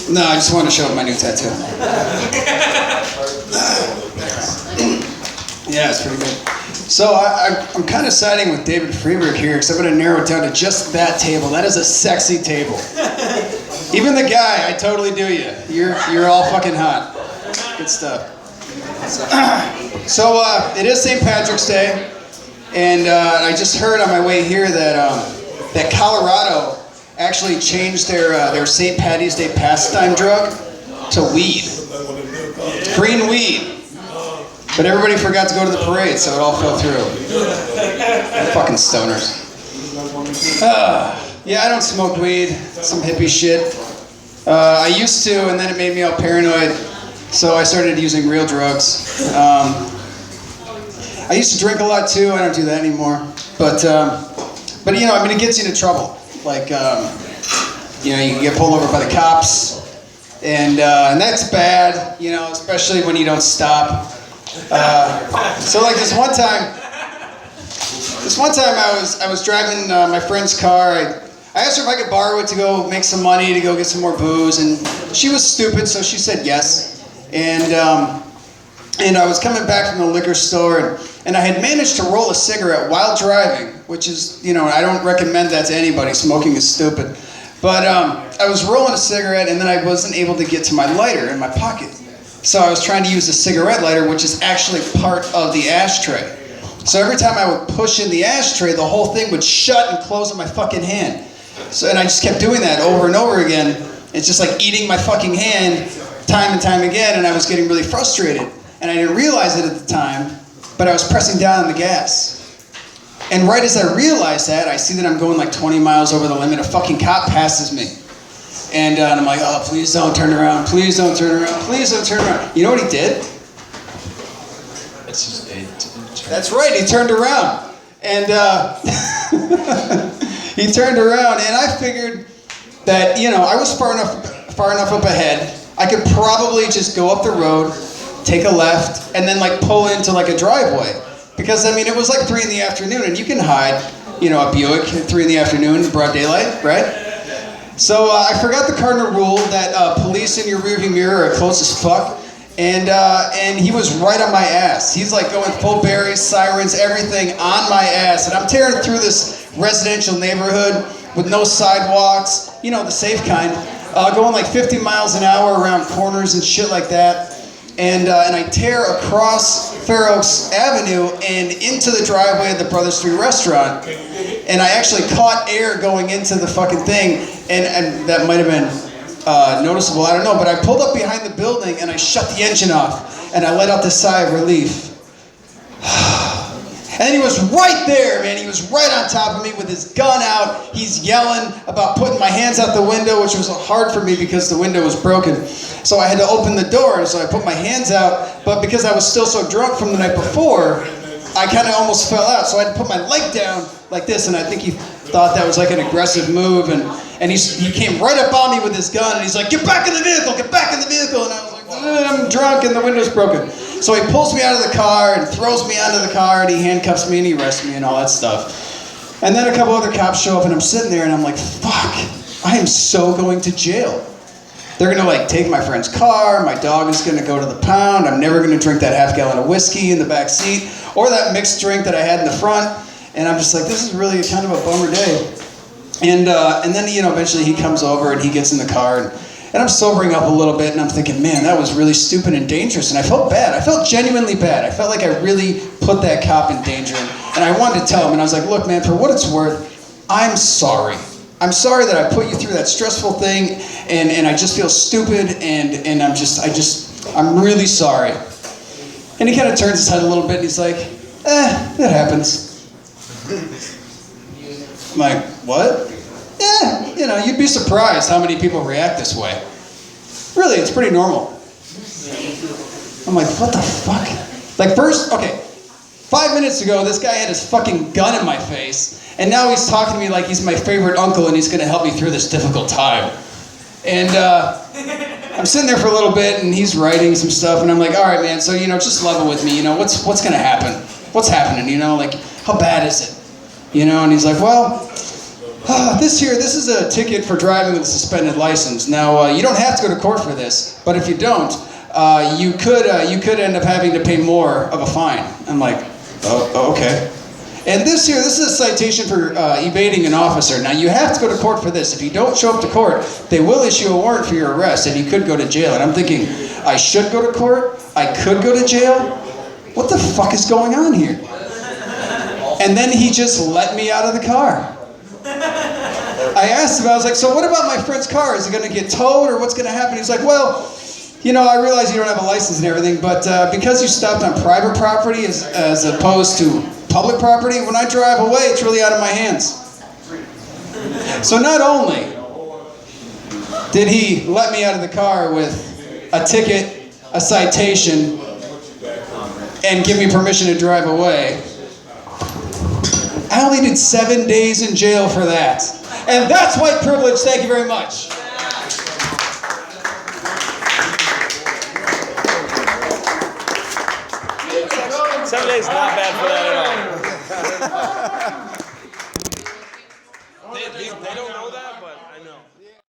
No, I just wanted to show my new tattoo. Yeah, it's pretty good. So I'm kind of siding with David Freeberg here because I'm going to narrow it down to just that table. That is a sexy table. Even the guy, I totally do you. You're all fucking hot. Good stuff. So it is St. Patrick's Day, and I just heard on my way here that Colorado actually changed their St. Patty's Day pastime drug to weed. Green weed. But everybody forgot to go to the parade, so it all fell through. Fucking stoners. Yeah, I don't smoke weed. Some hippie shit. I used to, and then it made me all paranoid, so I started using real drugs. I used to drink a lot too. I don't do that anymore. But you know, I mean, it gets you into trouble. Like, you know, you can get pulled over by the cops, and that's bad. You know, especially when you don't stop. So like this one time I was driving my friend's car. I asked her if I could borrow it to go make some money to go get some more booze, and she was stupid, so she said yes. And I was coming back from the liquor store, and I had managed to roll a cigarette while driving, which is, you know, I don't recommend that to anybody. Smoking is stupid. But I was rolling a cigarette, and then I wasn't able to get to my lighter in my pocket. So I was trying to use a cigarette lighter, which is actually part of the ashtray. So every time I would push in the ashtray, the whole thing would shut and close on my fucking hand. So, and I just kept doing that over and over again. It's just like eating my fucking hand time and time again, and I was getting really frustrated. And I didn't realize it at the time, but I was pressing down on the gas. And right as I realized that, I see that I'm going like 20 miles over the limit. A fucking cop passes me. And I'm like, oh, please don't turn around. Please don't turn around. Please don't turn around. You know what he did? That's right, he turned around. And he turned around, and I figured that, you know, I was far enough up ahead. I could probably just go up the road, take a left, and then like pull into like a driveway. Because, I mean, it was like 3 in the afternoon, and you can hide, you know, a Buick at 3 in the afternoon in broad daylight, right? So I forgot the cardinal rule that police in your rearview mirror are close as fuck, and he was right on my ass. He's like going full berries, sirens, everything on my ass, and I'm tearing through this residential neighborhood with no sidewalks, you know, the safe kind, going like 50 miles an hour around corners and shit like that. And I tear across Fair Oaks Avenue and into the driveway of the Brothers Street restaurant. And I actually caught air going into the fucking thing, and that might have been noticeable, I don't know, but I pulled up behind the building and I shut the engine off, and I let out this sigh of relief. And he was right there, man. He was right on top of me with his gun out. He's yelling about putting my hands out the window, which was hard for me because the window was broken. So I had to open the door, and so I put my hands out. But because I was still so drunk from the night before, I kind of almost fell out. So I had to put my leg down like this, and I think he thought that was like an aggressive move. And he came right up on me with his gun, and he's like, "Get back in the vehicle! Get back in the vehicle!" And I was like, "I'm drunk, and the window's broken." So he pulls me out of the car and throws me onto the car, and he handcuffs me and he arrests me and all that stuff. And then a couple other cops show up, and I'm sitting there and I'm like, fuck, I am so going to jail. They're gonna like take my friend's car, my dog is gonna go to the pound, I'm never gonna drink that half gallon of whiskey in the back seat, or that mixed drink that I had in the front. And I'm just like, this is really kind of a bummer day. And then, you know, eventually he comes over and he gets in the car, and I'm sobering up a little bit, and I'm thinking, man, that was really stupid and dangerous. And I felt bad. I felt genuinely bad. I felt like I really put that cop in danger. And I wanted to tell him, and I was like, look, man, for what it's worth, I'm sorry. I'm sorry that I put you through that stressful thing, and I just feel stupid, and I'm really sorry. And he kind of turns his head a little bit, and he's like, that happens. I'm like, what? Yeah, you know, you'd be surprised how many people react this way. Really, it's pretty normal. I'm like, what the fuck? Like first, okay, 5 minutes ago, this guy had his fucking gun in my face, and now he's talking to me like he's my favorite uncle and he's gonna help me through this difficult time. And I'm sitting there for a little bit, and he's writing some stuff, and I'm like, all right, man, so, you know, just level with me, you know, what's gonna happen? What's happening, you know, like, how bad is it? You know, and he's like, well, This is a ticket for driving with a suspended license. Now, you don't have to go to court for this, but if you don't, you could end up having to pay more of a fine. I'm like, oh, okay. And this is a citation for evading an officer. Now, you have to go to court for this. If you don't show up to court, they will issue a warrant for your arrest, and you could go to jail. And I'm thinking, I should go to court? I could go to jail? What the fuck is going on here? And then he just let me out of the car. I asked him, I was like, so what about my friend's car? Is it going to get towed, or what's going to happen? He's like, well, you know, I realize you don't have a license and everything, but because you stopped on private property as opposed to public property, when I drive away, it's really out of my hands. So not only did he let me out of the car with a ticket, a citation, and give me permission to drive away, I only did 7 days in jail for that. And that's white privilege. Thank you very much. 7 days not bad for that at all. They don't know that, but I know.